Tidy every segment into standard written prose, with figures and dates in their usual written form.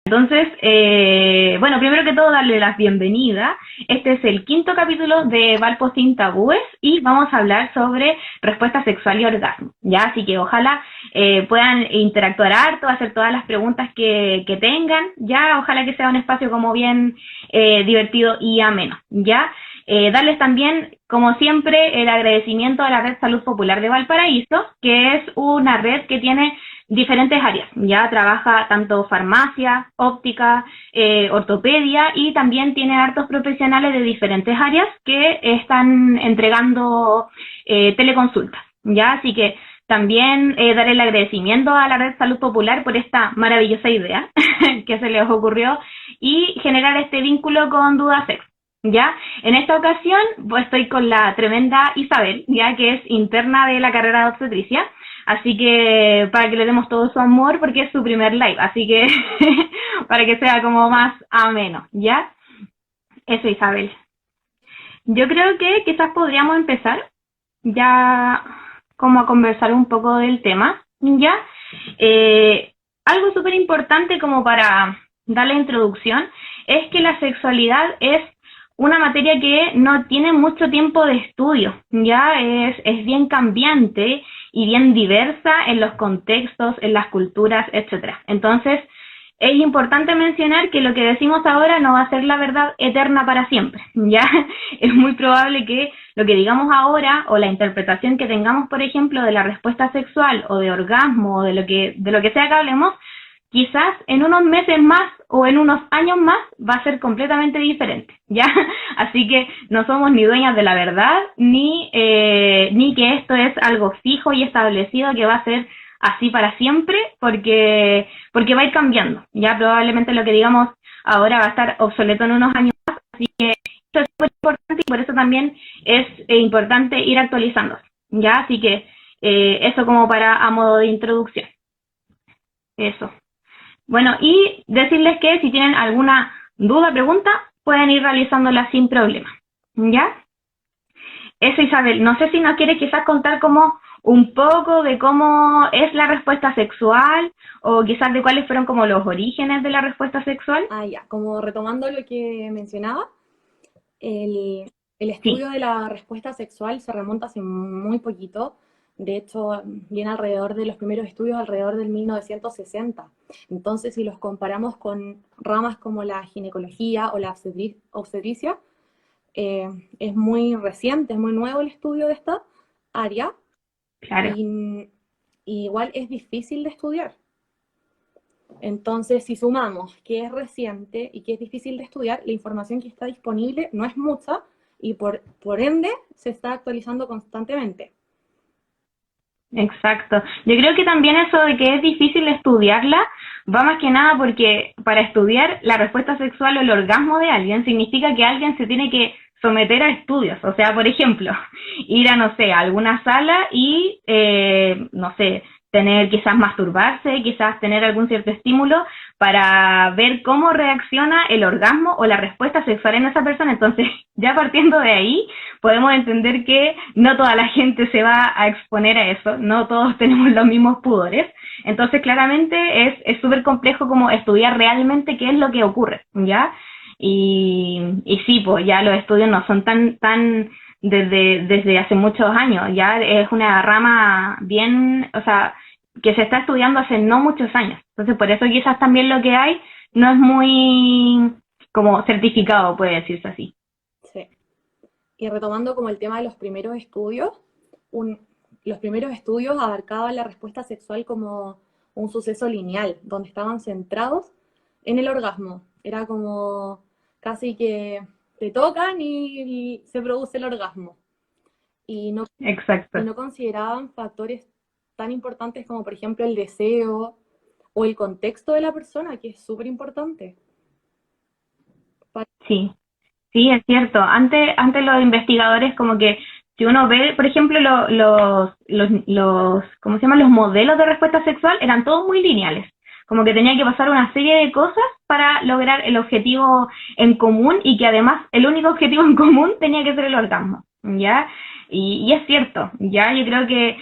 Entonces, bueno, primero que todo darle las bienvenidas. Este es el quinto capítulo de Valpo sin tabúes y vamos a hablar sobre respuesta sexual y orgasmo, ¿ya? Así que ojalá puedan interactuar harto, hacer todas las preguntas que tengan, ¿ya? Ojalá que sea un espacio como bien divertido y ameno, ¿ya? Darles también, como siempre, el agradecimiento a la Red Salud Popular de Valparaíso, que es una red que tiene diferentes áreas, ya trabaja tanto farmacia, óptica, ortopedia y también tiene hartos profesionales de diferentes áreas que están entregando teleconsultas, ya, así que también dar el agradecimiento a la Red Salud Popular por esta maravillosa idea que se les ocurrió y generar este vínculo con Dudasex. ¿Ya? En esta ocasión pues, estoy con la tremenda Isabel, ya que es interna de la carrera de obstetricia, así que para que le demos todo su amor porque es su primer live, así que para que sea como más ameno, ¿ya? Eso, Isabel. Yo creo que quizás podríamos empezar ya como a conversar un poco del tema, ¿ya? Algo súper importante como para dar la introducción es que la sexualidad es una materia que no tiene mucho tiempo de estudio, ya es bien cambiante y bien diversa en los contextos, en las culturas, etcétera. Entonces, es importante mencionar que lo que decimos ahora no va a ser la verdad eterna para siempre, ya es muy probable que lo que digamos ahora o la interpretación que tengamos, por ejemplo, de la respuesta sexual o de orgasmo o de lo que sea que hablemos, quizás en unos meses más o en unos años más va a ser completamente diferente, ¿ya? Así que no somos ni dueñas de la verdad, ni que esto es algo fijo y establecido que va a ser así para siempre, porque va a ir cambiando, ¿ya? Probablemente lo que digamos ahora va a estar obsoleto en unos años más, así que esto es muy importante y por eso también es importante ir actualizándose, ¿ya? Así que eso como para a modo de introducción. Eso. Bueno, y decirles que si tienen alguna duda, pregunta, pueden ir realizándola sin problema, ¿ya? Eso, Isabel, no sé si nos quiere quizás contar como un poco de cómo es la respuesta sexual o quizás de cuáles fueron como los orígenes de la respuesta sexual. Ya, como retomando lo que mencionaba, el Sí, estudio de la respuesta sexual se remonta hace muy poquito. De hecho, viene alrededor de los primeros estudios alrededor del 1960. Entonces, si los comparamos con ramas como la ginecología o la obstetricia, es muy reciente, es muy nuevo el estudio de esta área claro. y igual es difícil de estudiar. Entonces, si sumamos que es reciente y que es difícil de estudiar, la información que está disponible no es mucha y por ende se está actualizando constantemente. Exacto. Yo creo que también eso de que es difícil estudiarla va más que nada porque para estudiar la respuesta sexual o el orgasmo de alguien significa que alguien se tiene que someter a estudios. O sea, por ejemplo, ir a, no sé, a alguna sala y, no sé, tener quizás masturbarse, quizás tener algún cierto estímulo para ver cómo reacciona el orgasmo o la respuesta sexual en esa persona. Entonces, ya partiendo de ahí, podemos entender que no toda la gente se va a exponer a eso, no todos tenemos los mismos pudores, entonces claramente es súper complejo como estudiar realmente qué es lo que ocurre, ¿ya? Y sí, pues ya los estudios no son tan desde hace muchos años, ya es una rama bien, o sea, que se está estudiando hace no muchos años, entonces por eso quizás también lo que hay no es muy como certificado, puede decirse así. Sí. Y retomando como el tema de los primeros estudios, los primeros estudios abarcaban la respuesta sexual como un suceso lineal, donde estaban centrados en el orgasmo. Era como casi que te tocan y se produce el orgasmo. Y no, y Exacto. no consideraban factores tan importantes como, por ejemplo, el deseo o el contexto de la persona, que es súper importante. Sí, sí, es cierto. Antes los investigadores como que si uno ve, por ejemplo, ¿cómo se llaman? Los modelos de respuesta sexual eran todos muy lineales. Como que tenía que pasar una serie de cosas para lograr el objetivo en común y que además el único objetivo en común tenía que ser el orgasmo, ¿ya? Y es cierto, ya yo creo que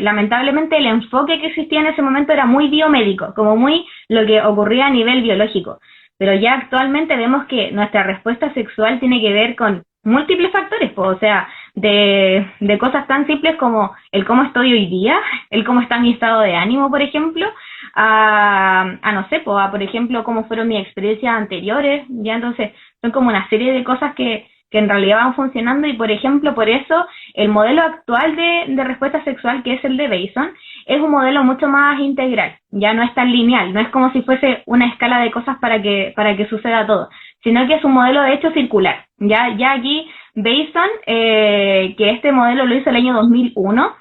lamentablemente el enfoque que existía en ese momento era muy biomédico, como muy lo que ocurría a nivel biológico. Pero ya actualmente vemos que nuestra respuesta sexual tiene que ver con múltiples factores, pues, o sea, de cosas tan simples como el cómo estoy hoy día, el cómo está mi estado de ánimo, por ejemplo, a no sé, pues, a por ejemplo, cómo fueron mis experiencias anteriores, ya entonces son como una serie de cosas que en realidad van funcionando y, por ejemplo, por eso el modelo actual de respuesta sexual, que es el de Bason, es un modelo mucho más integral, ya no es tan lineal, no es como si fuese una escala de cosas para que suceda todo, sino que es un modelo de hecho circular. Ya aquí Bason, que este modelo lo hizo el año 2001,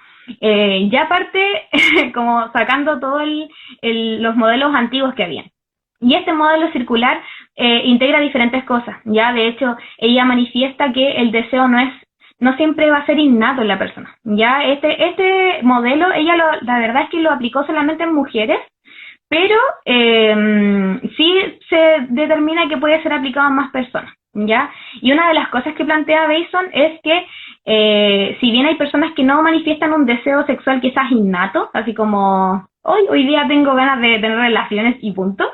ya parte como sacando todos los modelos antiguos que habían. Y este modelo circular integra diferentes cosas. Ya, de hecho, ella manifiesta que el deseo no siempre va a ser innato en la persona. Ya, este modelo, la verdad es que lo aplicó solamente en mujeres, pero sí se determina que puede ser aplicado a más personas. ¿Ya? Y una de las cosas que plantea Bason es que si bien hay personas que no manifiestan un deseo sexual quizás innato, así como hoy día tengo ganas de tener relaciones y punto,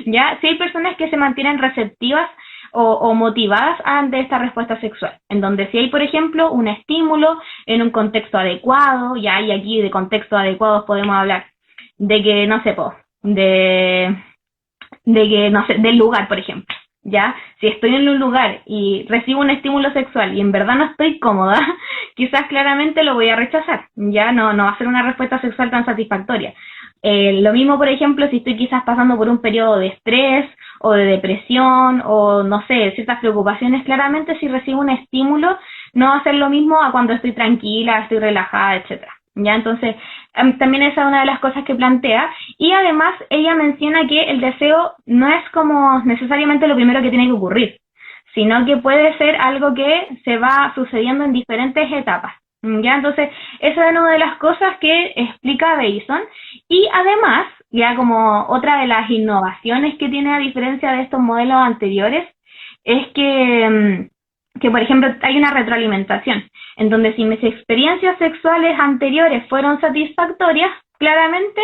ya, sí hay personas que se mantienen receptivas o motivadas ante esta respuesta sexual, en donde si hay, por ejemplo, un estímulo en un contexto adecuado, ya, y aquí de contextos adecuados podemos hablar de que, no sé, de que, no sé, del lugar, por ejemplo. ¿Ya? Si estoy en un lugar y recibo un estímulo sexual y en verdad no estoy cómoda, quizás claramente lo voy a rechazar, ¿ya? No va a ser una respuesta sexual tan satisfactoria. Lo mismo, por ejemplo, si estoy quizás pasando por un periodo de estrés o de depresión o, no sé, ciertas preocupaciones, claramente si recibo un estímulo no va a ser lo mismo a cuando estoy tranquila, estoy relajada, etcétera. ¿Ya? Entonces, también esa es una de las cosas que plantea. Y además, ella menciona que el deseo no es como necesariamente lo primero que tiene que ocurrir, sino que puede ser algo que se va sucediendo en diferentes etapas. ¿Ya? Entonces, esa es una de las cosas que explica Bason. Y además, ya como otra de las innovaciones que tiene a diferencia de estos modelos anteriores, es que por ejemplo, hay una retroalimentación, en donde si mis experiencias sexuales anteriores fueron satisfactorias, claramente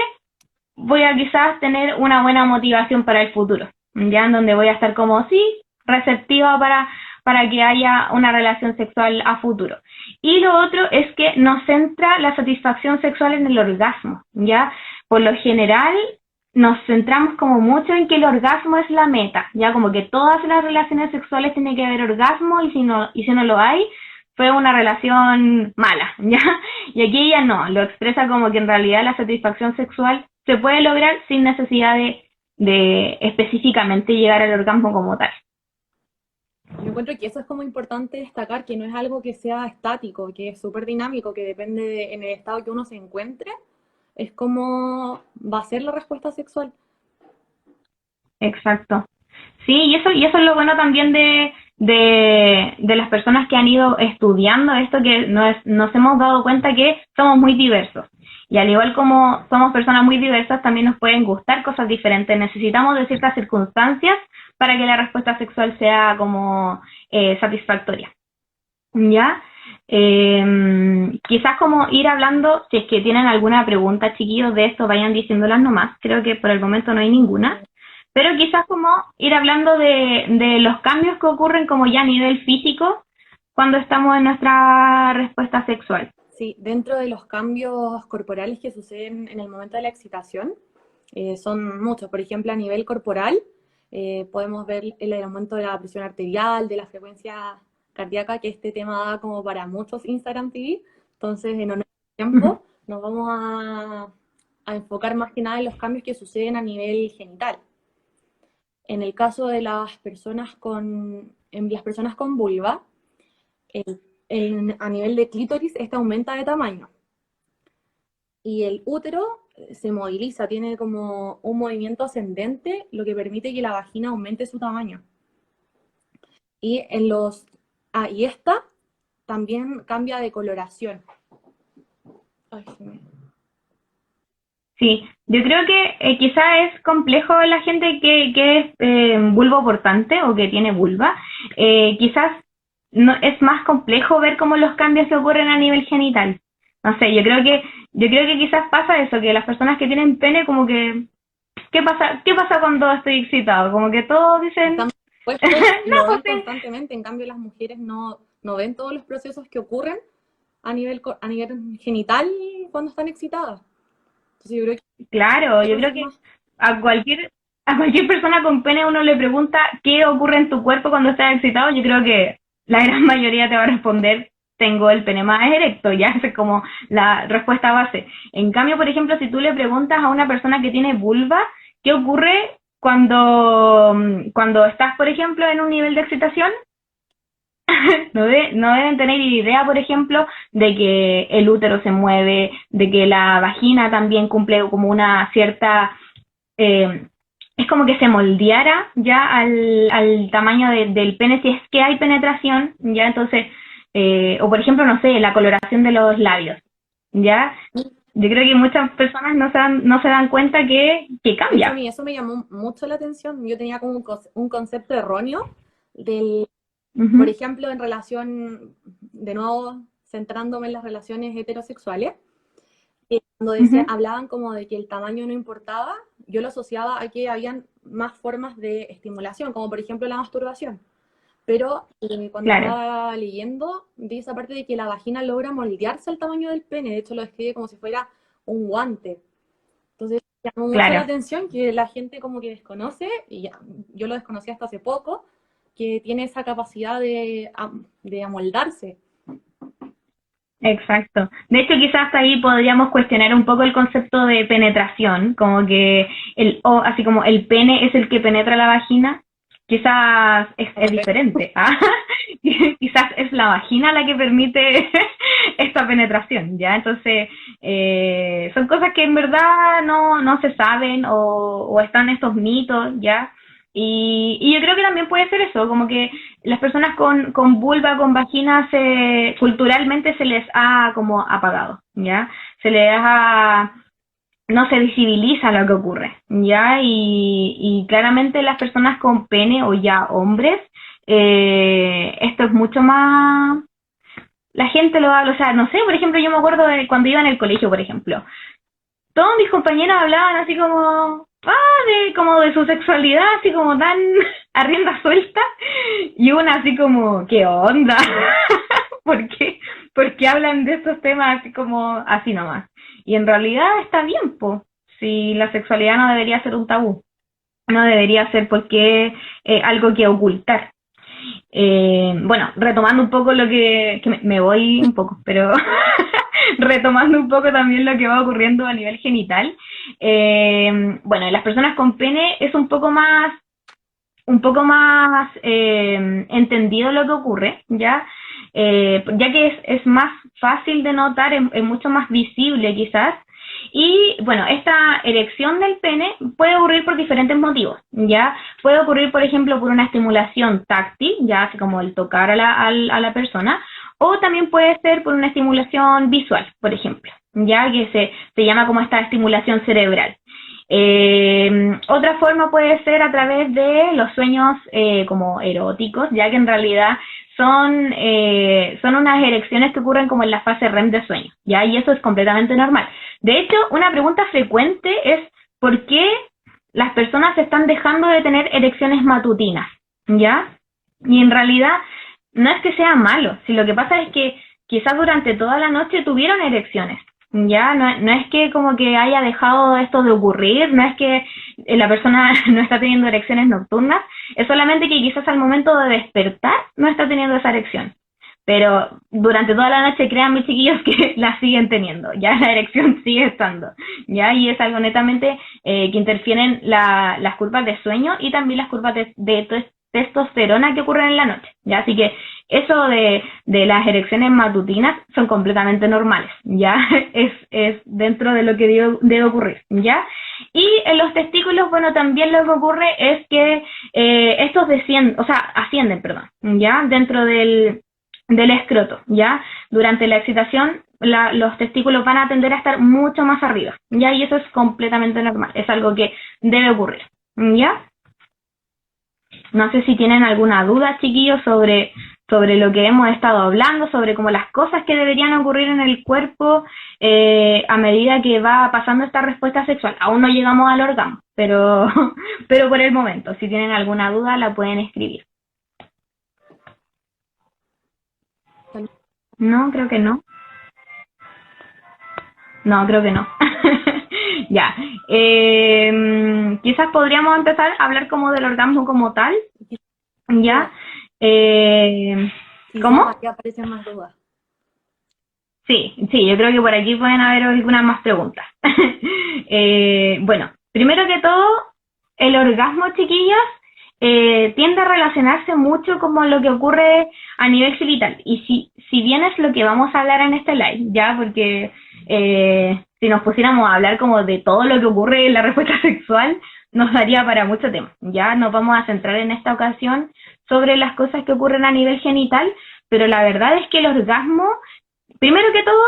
voy a quizás tener una buena motivación para el futuro, ya en donde voy a estar como, sí, receptiva para que haya una relación sexual a futuro. Y lo otro es que nos centra la satisfacción sexual en el orgasmo, ¿ya? Por lo general, nos centramos como mucho en que el orgasmo es la meta, ya como que todas las relaciones sexuales tienen que haber orgasmo y si no lo hay, fue una relación mala, ¿ya? Y aquí ella no, lo expresa como que en realidad la satisfacción sexual se puede lograr sin necesidad de específicamente llegar al orgasmo como tal. Yo encuentro que eso es como importante destacar, que no es algo que sea estático, que es súper dinámico, que depende en el estado que uno se encuentre, es como va a ser la respuesta sexual. Exacto. Sí, y eso es lo bueno también de las personas que han ido estudiando esto, que nos hemos dado cuenta que somos muy diversos. Y al igual como somos personas muy diversas, también nos pueden gustar cosas diferentes. Necesitamos de ciertas circunstancias para que la respuesta sexual sea como satisfactoria. ¿Ya? Quizás como ir hablando, si es que tienen alguna pregunta, chiquillos, de esto, vayan diciéndolas nomás. Creo que por el momento no hay ninguna. Pero quizás como ir hablando de los cambios que ocurren como ya a nivel físico cuando estamos en nuestra respuesta sexual. Sí, dentro de los cambios corporales que suceden en el momento de la excitación, son muchos. Por ejemplo, a nivel corporal, podemos ver el aumento de la presión arterial, de la frecuencia cardíaca, que este tema da como para muchos Instagram TV. Entonces, en honor al tiempo, nos vamos a enfocar más que nada en los cambios que suceden a nivel genital. En el caso de las personas en las personas con vulva, a nivel de clítoris, este aumenta de tamaño. Y el útero se moviliza, tiene como un movimiento ascendente, lo que permite que la vagina aumente su tamaño. Y y esta también cambia de coloración. Ay, Sí, yo creo que quizá es complejo la gente que es vulvoportante o que tiene vulva. Quizás no, es más complejo ver cómo los cambios que ocurren a nivel genital. No sé, yo creo que quizás pasa eso, que las personas que tienen pene como que qué pasa cuando estoy excitado? Como que todos dicen, Estamos expuestos y no, lo pues ven sí. constantemente, en cambio las mujeres no ven todos los procesos que ocurren a nivel genital cuando están excitadas. Entonces yo creo que Claro, yo eso creo es que más, a cualquier persona con pene uno le pregunta qué ocurre en tu cuerpo cuando estás excitado, yo creo que la gran mayoría te va a responder tengo el pene más erecto, ya es como la respuesta base. En cambio, por ejemplo, si tú le preguntas a una persona que tiene vulva, ¿qué ocurre cuando estás, por ejemplo, en un nivel de excitación? No deben tener idea, por ejemplo, de que el útero se mueve, de que la vagina también cumple como una cierta, eh, es como que se moldeara ya al tamaño del pene si es que hay penetración, ya entonces, o por ejemplo, no sé, la coloración de los labios, ya. Yo creo que muchas personas no se dan cuenta que de hecho a cambia. mí eso me llamó mucho la atención. Yo tenía como un concepto erróneo del, por Ujú, ejemplo, en relación, de nuevo, centrándome en las relaciones heterosexuales, cuando ujú, hablaban como de que el tamaño no importaba, yo lo asociaba a que habían más formas de estimulación, como por ejemplo la masturbación. Pero cuando claro, estaba leyendo, vi esa parte de que la vagina logra moldearse al tamaño del pene, de hecho lo describe como si fuera un guante. Entonces llamó mucho la claro. atención que la gente como que desconoce, y yo lo desconocí hasta hace poco, que tiene esa capacidad de amoldarse. Exacto. De hecho, quizás ahí podríamos cuestionar un poco el concepto de penetración, como que así como el pene es el que penetra la vagina, quizás es diferente. ¿Ah? Quizás es la vagina la que permite esta penetración, ¿ya? Entonces, son cosas que en verdad no se saben o están estos mitos, ¿ya? Y yo creo que también puede ser eso, como que las personas con vulva, con vagina, culturalmente se les ha como apagado, ¿ya? Se les ha, no se visibiliza lo que ocurre, ¿ya? Y claramente las personas con pene o ya hombres, esto es mucho más, la gente lo habla, o sea, no sé, por ejemplo, yo me acuerdo de cuando iba en el colegio, por ejemplo, todos mis compañeros hablaban así como, como de su sexualidad, así como tan a rienda suelta, y una así como, ¿qué onda? ¿Por qué? ¿Por qué hablan de estos temas así como, así nomás? Y en realidad está bien, po, si la sexualidad no debería ser un tabú, no debería ser porque algo que ocultar. Bueno, retomando un poco que me voy un poco, pero retomando un poco también lo que va ocurriendo a nivel genital. Bueno, en las personas con pene es un poco más entendido lo que ocurre, ¿ya? Ya que es más fácil de notar, es mucho más visible quizás. Y bueno, esta erección del pene puede ocurrir por diferentes motivos, ¿ya? Puede ocurrir, por ejemplo, por una estimulación táctil, ya así como el tocar a la persona, o también puede ser por una estimulación visual, por ejemplo, ya que se llama como esta estimulación cerebral. Otra forma puede ser a través de los sueños como eróticos, ya que en realidad son unas erecciones que ocurren como en la fase REM de sueño, ¿ya? Y eso es completamente normal. De hecho, una pregunta frecuente es ¿por qué las personas están dejando de tener erecciones matutinas? ¿Ya? Y en realidad no es que sea malo, si lo que pasa es que quizás durante toda la noche tuvieron erecciones, ya, no es que como que haya dejado esto de ocurrir, no es que la persona no está teniendo erecciones nocturnas, es solamente que quizás al momento de despertar no está teniendo esa erección. Pero durante toda la noche, créanme chiquillos que la siguen teniendo, ya la erección sigue estando, ya, y es algo netamente que interfieren las curvas de sueño y también las curvas de testosterona que ocurren en la noche, ya, así que eso de las erecciones matutinas son completamente normales, ¿ya? Es dentro de lo que debe ocurrir, ¿ya? Y en los testículos, bueno, también lo que ocurre es que estos ascienden, perdón, ¿ya? Dentro del escroto, ¿ya? Durante la excitación, los testículos van a tender a estar mucho más arriba, ¿ya? Y eso es completamente normal, es algo que debe ocurrir, ¿ya? No sé si tienen alguna duda, chiquillos, sobre lo que hemos estado hablando, sobre como las cosas que deberían ocurrir en el cuerpo a medida que va pasando esta respuesta sexual. Aún no llegamos al orgasmo, pero, pero por el momento, si tienen alguna duda, la pueden escribir. No, creo que no. No, creo que no. Ya. Quizás podríamos empezar a hablar como del orgasmo como tal. Ya. ¿Cómo? Aquí aparecen más dudas. Sí, yo creo que por aquí pueden haber algunas más preguntas. Bueno, primero que todo, el orgasmo, chiquillas, tiende a relacionarse mucho con lo que ocurre a nivel genital. Y si bien es lo que vamos a hablar en este live, ya, porque si nos pusiéramos a hablar como de todo lo que ocurre en la respuesta sexual, nos daría para mucho tema. Ya nos vamos a centrar en esta ocasión sobre las cosas que ocurren a nivel genital, pero la verdad es que el orgasmo, primero que todo,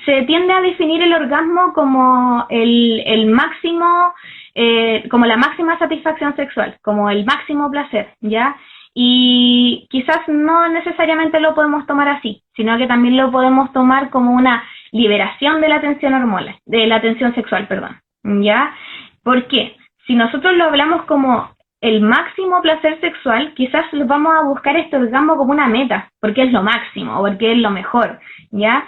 se tiende a definir el orgasmo como el máximo, como la máxima satisfacción sexual, como el máximo placer, ¿ya? Y quizás no necesariamente lo podemos tomar así, sino que también lo podemos tomar como una liberación de la tensión hormonal, de la tensión sexual, perdón, ¿ya? ¿Por qué? Si nosotros lo hablamos como el máximo placer sexual, quizás vamos a buscar este orgasmo como una meta, porque es lo máximo, o porque es lo mejor, ¿ya?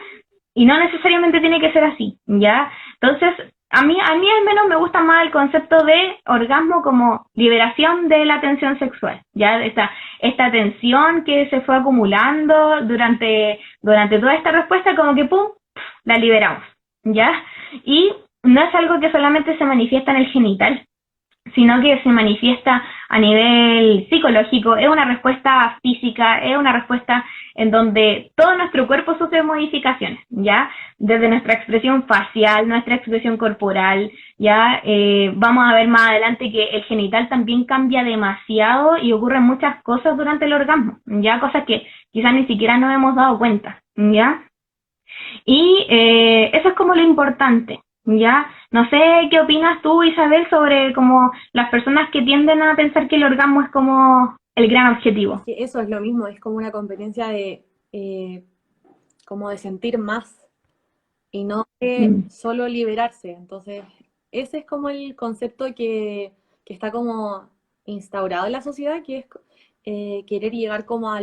Y no necesariamente tiene que ser así, ¿ya? Entonces, a mí al menos me gusta más el concepto de orgasmo como liberación de la tensión sexual, ¿ya? Esta tensión que se fue acumulando durante toda esta respuesta, como que ¡pum!, la liberamos, ¿ya? Y no es algo que solamente se manifiesta en el genital, sino que se manifiesta a nivel psicológico, es una respuesta física, es una respuesta en donde todo nuestro cuerpo sufre modificaciones, ¿ya? Desde nuestra expresión facial, nuestra expresión corporal, ¿ya? Vamos a ver más adelante que el genital también cambia demasiado y ocurren muchas cosas durante el orgasmo, ¿ya? Cosas que quizás ni siquiera nos hemos dado cuenta, ¿ya? Y eso es como lo importante, ¿ya? No sé qué opinas tú, Isabel, sobre como las personas que tienden a pensar que el orgasmo es como el gran objetivo. Sí, eso es lo mismo, es como una competencia de como de sentir más y no de solo liberarse. Entonces, ese es como el concepto que está como instaurado en la sociedad, que es querer llegar como a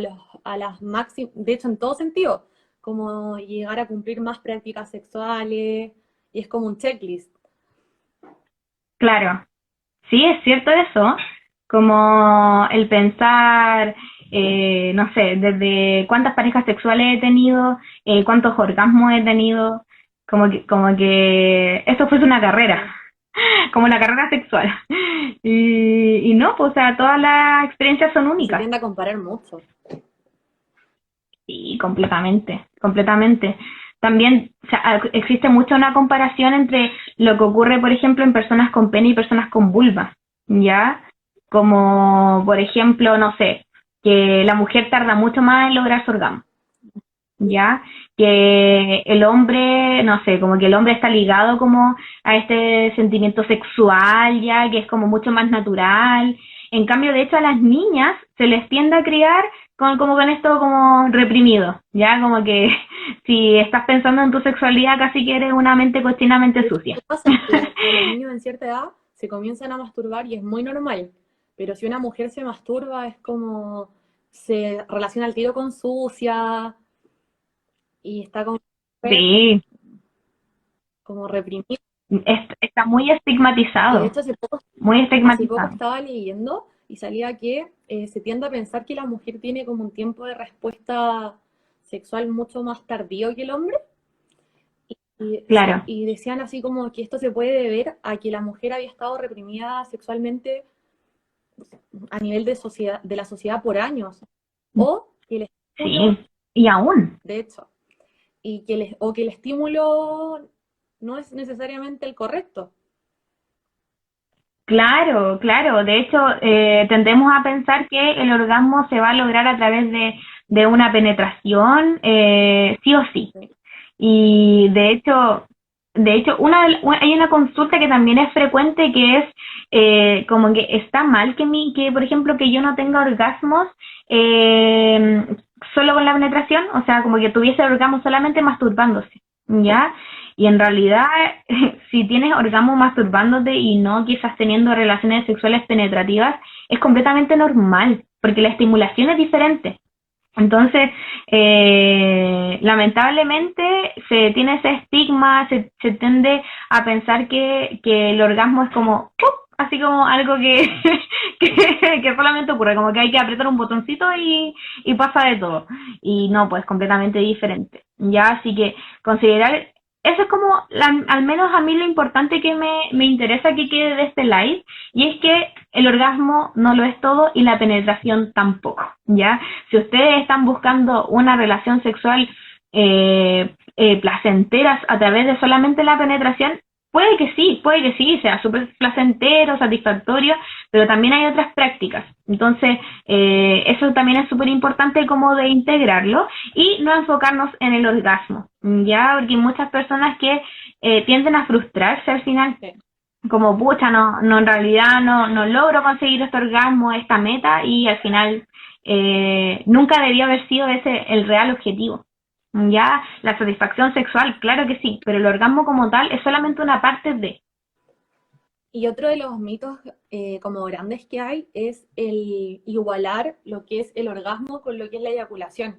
las máximas, de hecho en todo sentido, como llegar a cumplir más prácticas sexuales, y es como un checklist. Claro, sí, es cierto eso, como el pensar, no sé, desde cuántas parejas sexuales he tenido, cuántos orgasmos he tenido, como que eso fuese una carrera, como una carrera sexual. Y no, pues, o sea, todas las experiencias son Se únicas. tiende a comparar mucho. Sí, completamente, completamente. También, o sea, existe mucho una comparación entre lo que ocurre, por ejemplo, en personas con pene y personas con vulva, ¿ya? Como, por ejemplo, no sé, que la mujer tarda mucho más en lograr su orgasmo, ¿ya? Que el hombre, no sé, como que el hombre está ligado como a este sentimiento sexual, ya, que es como mucho más natural. En cambio, de hecho, a las niñas se les tiende a criar como con esto como reprimido, ya, como que si estás pensando en tu sexualidad casi que eres una mente cochinamente sucia. Lo que pasa es que los niños en cierta edad se comienzan a masturbar y es muy normal, pero si una mujer se masturba es como se relaciona al tiro con sucia y está Sí, como reprimido. está muy Y de estigmatizado, hecho muy hace poco estigmatizado. estaba leyendo y salía que se tiende a pensar que la mujer tiene como un tiempo de respuesta sexual mucho más tardío que el hombre. Claro, Y decían así como que esto se puede deber a que la mujer había estado reprimida sexualmente a nivel de la sociedad por años, o que el estímulo, sí, y aún. de hecho, o que el estímulo no es necesariamente el correcto. Claro, claro. De hecho, tendemos a pensar que el orgasmo se va a lograr a través de una penetración, sí o sí. Sí. Y de hecho, de hecho, hay una consulta que también es frecuente que es como que está mal que, por ejemplo, que yo no tenga orgasmos eh, solo con la penetración, o sea, como que tuviese orgasmo solamente masturbándose, ¿ya? Y en realidad, si tienes orgasmo masturbándote y no quizás teniendo relaciones sexuales penetrativas, es completamente normal, porque la estimulación es diferente. Entonces, lamentablemente se tiene ese estigma, se tiende a pensar que el orgasmo es como, ¡pup! Así como algo que solamente ocurre, como que hay que apretar un botoncito y pasa de todo. Y no, pues completamente diferente. Ya, así que considerar, eso es como, al menos a mí lo importante que me interesa que quede de este live, y es que el orgasmo no lo es todo y la penetración tampoco, ¿ya? Si ustedes están buscando una relación sexual placentera a través de solamente la penetración, puede que sí, sea súper placentero, satisfactorio, pero también hay otras prácticas. Entonces, eso también es súper importante como de integrarlo y no enfocarnos en el orgasmo, ¿ya? Porque hay muchas personas que tienden a frustrarse al final, Sí. como pucha, no en realidad no logro conseguir este orgasmo, esta meta, y al final nunca debió haber sido ese el real objetivo. Ya, la satisfacción sexual, claro que sí, pero el orgasmo como tal es solamente una parte de. Y otro de los mitos como grandes que hay es el igualar lo que es el orgasmo con lo que es la eyaculación.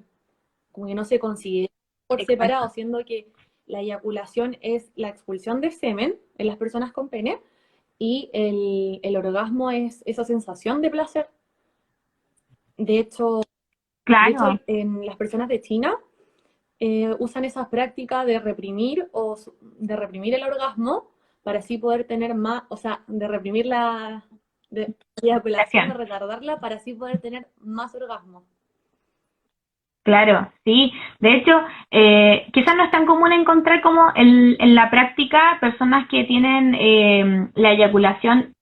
Como que no se considera por separado, Exacto. siendo que la eyaculación es la expulsión de semen en las personas con pene y el orgasmo es esa sensación de placer. De hecho, de hecho, Claro, en las personas de China usan esa práctica de reprimir o de reprimir el orgasmo para así poder tener más, o sea, de reprimir la eyaculación, de gracias. retardarla para así poder tener más orgasmo. Claro, sí. De hecho, quizás no es tan común encontrar como en la práctica personas que tienen la eyaculación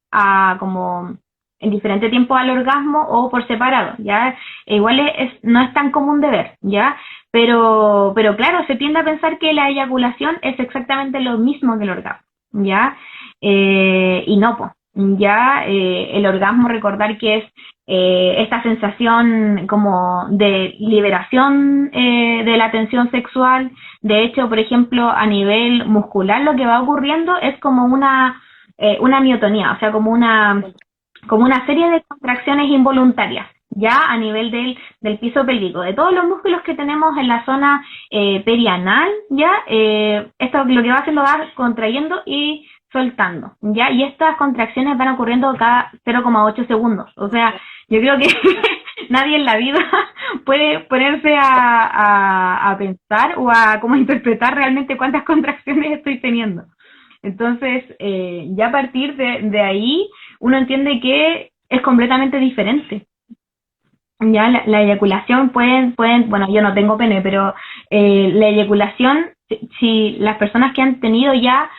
como en diferente tiempo al orgasmo o por separado, ¿ya? Igual no es tan común de ver, ¿ya? Pero claro, se tiende a pensar que la eyaculación es exactamente lo mismo que el orgasmo, ¿ya? Y no, pues, ya el orgasmo, recordar que es esta sensación como de liberación de la tensión sexual. De hecho, por ejemplo, a nivel muscular lo que va ocurriendo es como una miotonía, o sea, como una serie de contracciones involuntarias, ya a nivel del piso pélvico, de todos los músculos que tenemos en la zona perianal, ya, esto lo que va haciendo va contrayendo y soltando, ya, y estas contracciones van ocurriendo cada 0,8 segundos, o sea, yo creo que nadie en la vida puede ponerse a pensar o a como interpretar realmente cuántas contracciones estoy teniendo. Entonces, ya a partir de ahí, uno entiende que es completamente diferente. Ya la eyaculación bueno, yo no tengo pene, pero la eyaculación, si las personas que han tenido ya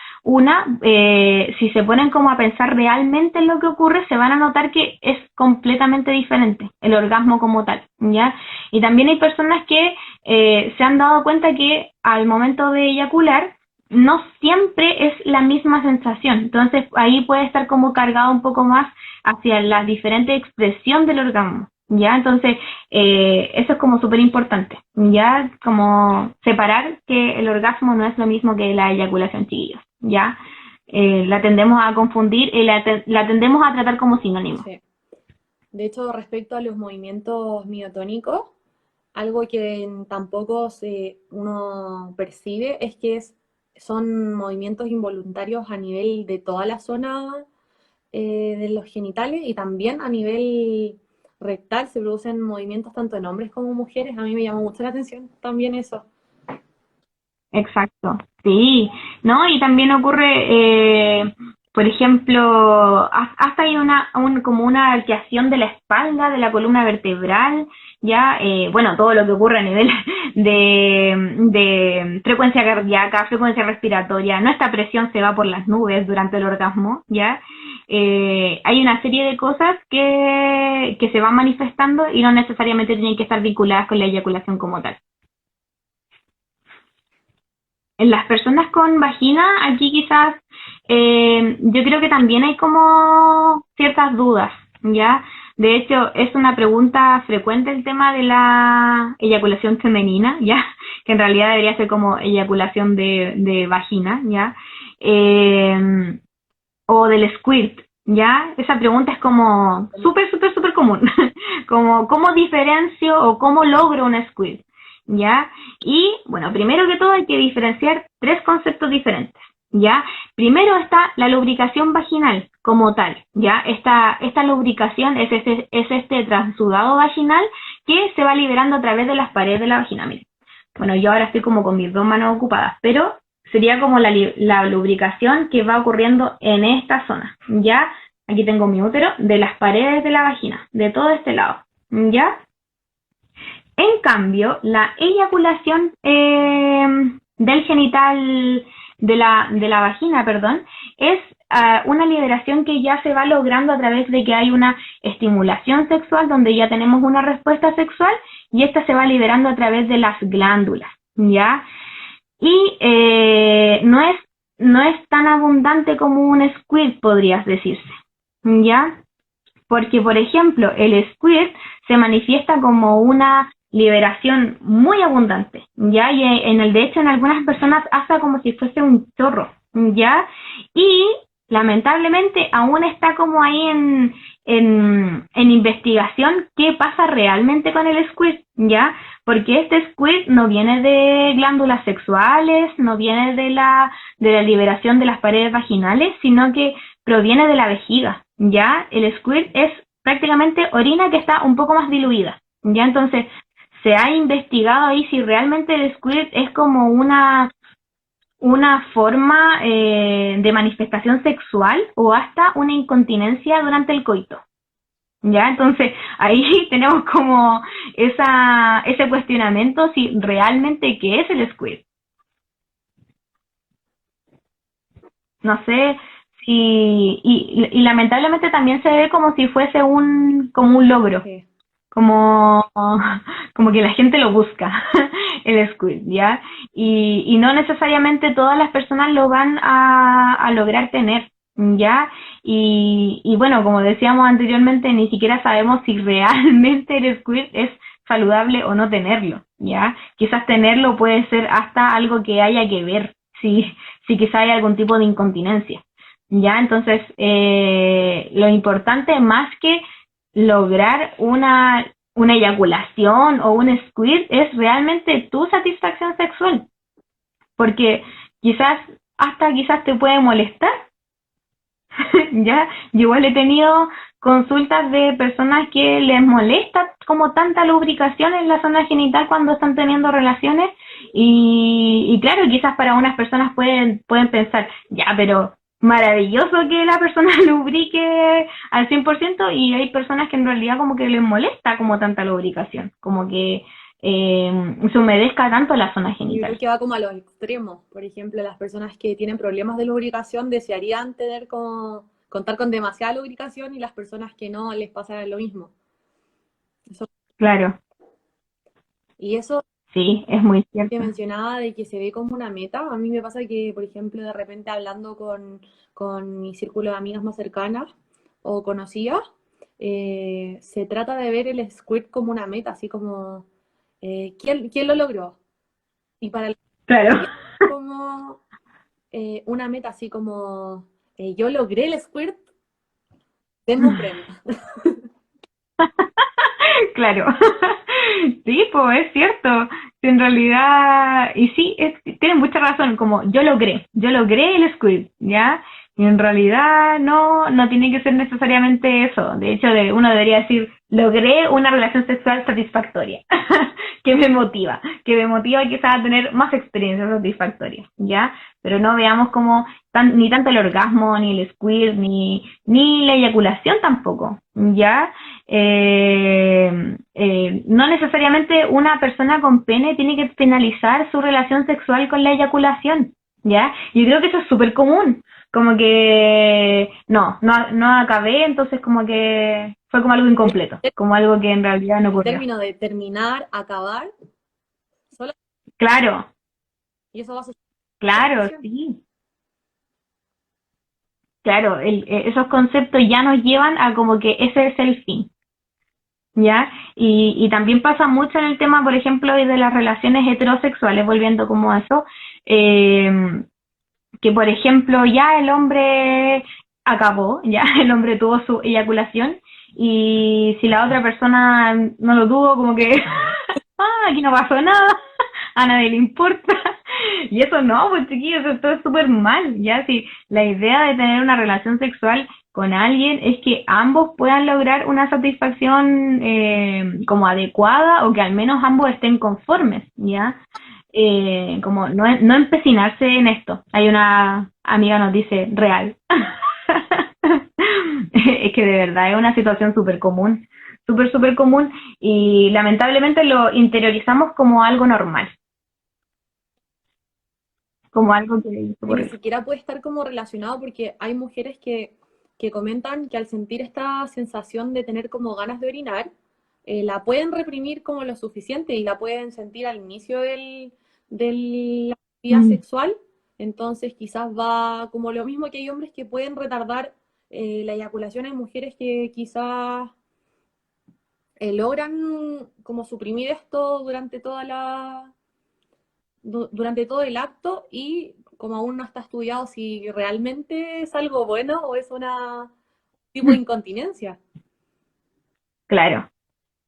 si se ponen como a pensar realmente en lo que ocurre, se van a notar que es completamente diferente el orgasmo como tal, ¿ya? Y también hay personas que se han dado cuenta que al momento de eyacular, no siempre es la misma sensación, entonces ahí puede estar como cargado un poco más hacia la diferente expresión del orgasmo, ¿ya? Entonces, eso es como súper importante, ¿ya? Como separar que el orgasmo no es lo mismo que la eyaculación, chiquillos, ¿ya? La tendemos a confundir y la tendemos a tratar como sinónimo. Sí. De hecho, respecto a los movimientos miotónicos, algo que tampoco uno percibe es que son movimientos involuntarios a nivel de toda la zona de los genitales y también a nivel rectal se producen movimientos tanto en hombres como mujeres. A mí me llamó mucho la atención también eso. Exacto, sí, ¿no? Y también ocurre, por ejemplo, hasta hay como una arqueación de la espalda, de la columna vertebral, ya, bueno, todo lo que ocurre a nivel de frecuencia cardíaca, frecuencia respiratoria, nuestra presión se va por las nubes durante el orgasmo, ya. Hay una serie de cosas que se van manifestando y no necesariamente tienen que estar vinculadas con la eyaculación como tal. en las personas con vagina, aquí quizás yo creo que también hay como ciertas dudas, ¿ya? De hecho, es una pregunta frecuente el tema de la eyaculación femenina, ¿ya? Que en realidad debería ser como eyaculación de vagina, ¿ya? Eh, o del squirt, ¿ya? Esa pregunta es como súper, súper, súper común. Como, ¿cómo diferencio o cómo logro un squirt? ¿Ya? Y, bueno, primero que todo hay que diferenciar tres conceptos diferentes, ¿ya? Primero está la lubricación vaginal como tal, ¿ya? Esta lubricación es este transudado vaginal que se va liberando a través de las paredes de la vagina. Miren. Bueno, yo ahora estoy como con mis dos manos ocupadas, pero sería como la lubricación que va ocurriendo en esta zona, ¿ya? Aquí tengo mi útero, de las paredes de la vagina, de todo este lado, ¿ya? En cambio, la eyaculación del genital, de la vagina, perdón, es una liberación que ya se va logrando a través de que hay una estimulación sexual, donde ya tenemos una respuesta sexual, y esta se va liberando a través de las glándulas, ¿ya? Y no es tan abundante como un squirt, podrías decirse, ¿ya? Porque, por ejemplo, el squirt se manifiesta como una liberación muy abundante, ¿ya? Y de hecho en algunas personas hasta como si fuese un chorro, ¿ya? Y lamentablemente aún está como ahí en investigación qué pasa realmente con el squirt, ¿ya? Porque este squirt no viene de glándulas sexuales, no viene de la liberación de las paredes vaginales, sino que proviene de la vejiga, ¿ya? El squirt es prácticamente orina que está un poco más diluida, ¿ya? Entonces, se ha investigado ahí si realmente el squirt es como una forma de manifestación sexual o hasta una incontinencia durante el coito, ¿ya? Entonces, ahí tenemos como ese cuestionamiento si realmente qué es el squirt. No sé si, y lamentablemente también se ve como si fuese como un logro, Sí. como, como que la gente lo busca, el squirt, ¿ya? Y no necesariamente todas las personas lo van a lograr tener, ¿ya? Y bueno, como decíamos anteriormente, ni siquiera sabemos si realmente el squirt es saludable o no tenerlo, ¿ya? Quizás tenerlo puede ser hasta algo que haya que ver, si quizá hay algún tipo de incontinencia, ¿ya? Entonces, lo importante más que lograr una eyaculación o un squirt es realmente tu satisfacción sexual, porque quizás te puede molestar, ya, yo igual he tenido consultas de personas que les molesta como tanta lubricación en la zona genital cuando están teniendo relaciones y claro, quizás para unas personas pueden pensar, ya, pero maravilloso que la persona lubrique al 100% y hay personas que en realidad como que les molesta como tanta lubricación, como que se humedezca tanto la zona Yo creo genital. que va como a los extremos. Por ejemplo, las personas que tienen problemas de lubricación desearían tener como contar con demasiada lubricación y las personas que no les pasa lo mismo. Eso- Claro, y eso sí, es muy que cierto. mencionaba de que se ve como una meta, a mí me pasa que, por ejemplo, de repente hablando con mi círculo de amigas más cercanas o conocidas, se trata de ver el squirt como una meta, así como, ¿quién lo logró? Y para el Claro. como una meta así como yo logré el squirt, tengo un premio. Claro, sí, pues es cierto. En realidad, y sí, tienen mucha razón, como yo logré el squid, ¿ya? Y en realidad no tiene que ser necesariamente eso. De hecho, uno debería decir, logré una relación sexual satisfactoria, que me motiva quizás a tener más experiencias satisfactorias, ¿ya? Pero no veamos como ni tanto el orgasmo, ni el squirt, ni la eyaculación tampoco, ¿ya? No necesariamente una persona con pene tiene que finalizar su relación sexual con la eyaculación, ¿ya? Yo creo que eso es súper común, como que no acabé, entonces como que fue como algo incompleto, como algo que en realidad no El ocurrió. término de terminar, acabar, solo, Claro, y eso va a suceder. claro, sí. Claro, esos conceptos ya nos llevan a como que ese es el fin, ¿ya? Y también pasa mucho en el tema, por ejemplo, de las relaciones heterosexuales, volviendo como a eso, eh, que por ejemplo ya el hombre acabó, ya el hombre tuvo su eyaculación y si la otra persona no lo tuvo, como que, aquí no pasó nada, a nadie le importa. Y eso no, pues chiquillos, eso todo es súper mal, ya si la idea de tener una relación sexual con alguien es que ambos puedan lograr una satisfacción como adecuada o que al menos ambos estén conformes, ¿ya? Como no empecinarse en esto. Hay una amiga nos dice, real. Es que de verdad es una situación súper común, súper común y lamentablemente lo interiorizamos como algo normal, como algo que Y ni ocurre. siquiera puede estar como relacionado porque hay mujeres que comentan que al sentir esta sensación de tener como ganas de orinar, la pueden reprimir como lo suficiente y la pueden sentir al inicio de la vida Mm, sexual. Entonces quizás va como lo mismo que hay hombres que pueden retardar la eyaculación, hay mujeres que quizás logran como suprimir esto durante todo el acto y como aún no está estudiado si realmente es algo bueno o es una tipo de incontinencia. claro.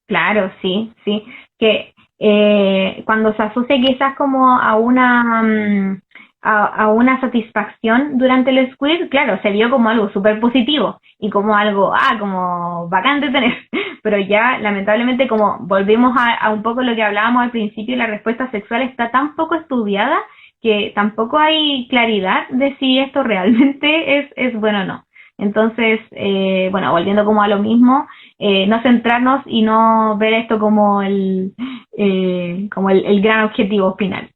Claro, sí, sí. Que cuando se asocia quizás como a a una satisfacción durante el squirt, claro, se vio como algo súper positivo y como algo, como bacán de tener. Pero ya, lamentablemente, como volvemos a un poco lo que hablábamos al principio, la respuesta sexual está tan poco estudiada que tampoco hay claridad de si esto realmente es bueno o no. Entonces, bueno, volviendo como a lo mismo, no centrarnos y no ver esto como como el gran objetivo final.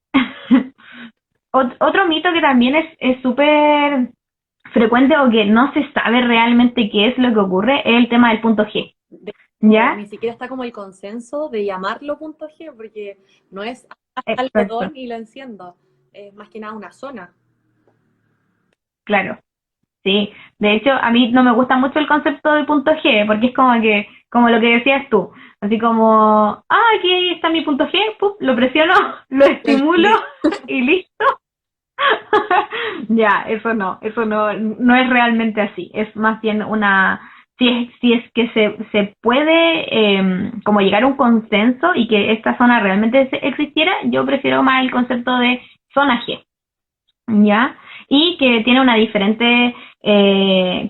Otro mito que también es súper frecuente o que no se sabe realmente qué es lo que ocurre es el tema del punto G, De hecho, ¿ya? ni siquiera está como el consenso de llamarlo punto G porque no es Exacto, algodón y lo enciendo, es más que nada una zona. claro, sí. De hecho, a mí no me gusta mucho el concepto de punto G porque es como que, como lo que decías tú, así como, aquí está mi punto G, ¡puf! Lo presiono, lo estimulo Listo. y listo. Ya, eso no es realmente así. Es más bien si es que se puede como llegar a un consenso y que esta zona realmente existiera, yo prefiero más el concepto de zona G, ¿ya? Y que tiene una diferente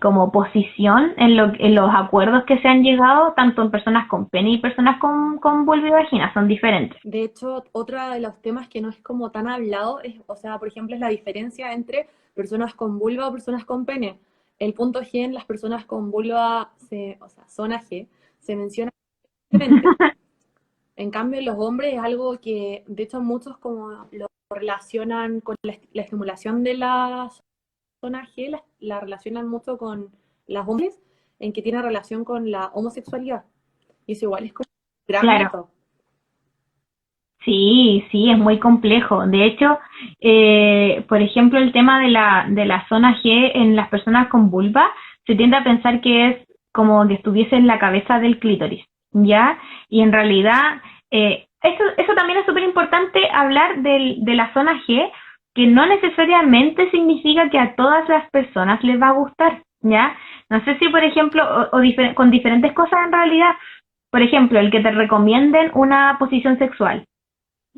como posición en los acuerdos que se han llegado, tanto en personas con pene y personas con vulva y vagina, son diferentes. De hecho, otro de los temas que no es como tan hablado es, o sea, por ejemplo, es la diferencia entre personas con vulva o personas con pene. El punto G en las personas con vulva, o sea, zona G, se menciona diferente. En cambio, en los hombres es algo que, de hecho, muchos como lo relacionan con la estimulación de la zona G, la relacionan mucho con las hombres, en que tiene relación con la homosexualidad. Y eso igual es como un gran Claro. mito. Sí, sí, es muy complejo. De hecho, por ejemplo, el tema de de la zona G en las personas con vulva, se tiende a pensar que es como que estuviese en la cabeza del clítoris, ¿ya? Y en realidad, eso también es súper importante hablar de la zona G, que no necesariamente significa que a todas las personas les va a gustar, ¿ya? No sé si, por ejemplo, con diferentes cosas en realidad, por ejemplo, el que te recomienden una posición sexual,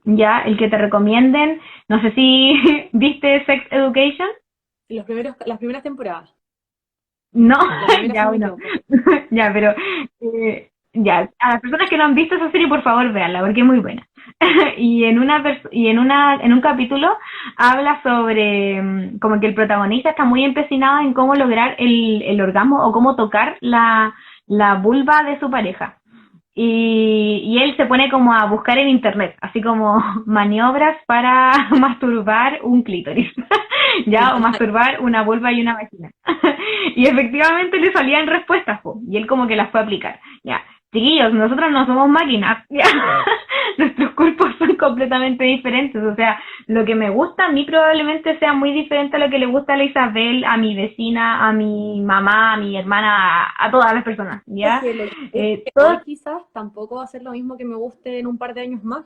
ya, el que te recomienden, no sé si viste Sex Education, Las primeras temporadas. no, La primera, si ya no me bueno, equivoco. ya, pero ya, a las personas que no han visto esa serie, por favor, véanla, porque es muy buena. Y en un capítulo habla sobre como que el protagonista está muy empecinado en cómo lograr el orgasmo o cómo tocar la vulva de su pareja. Y él se pone como a buscar en internet, así como maniobras para masturbar un clítoris, ya, o masturbar una vulva y una vagina. Y efectivamente le salían respuestas, po, y él como que las fue a aplicar. Ya, chiquillos, nosotros no somos máquinas, ya. nuestros cuerpos son completamente diferentes, o sea, lo que me gusta a mí probablemente sea muy diferente a lo que le gusta a la Isabel, a mi vecina, a mi mamá, a mi hermana, a todas las personas, O ¿ya? que lo que me guste hoy Todos quizás tampoco va a ser lo mismo que me guste en un par de años más.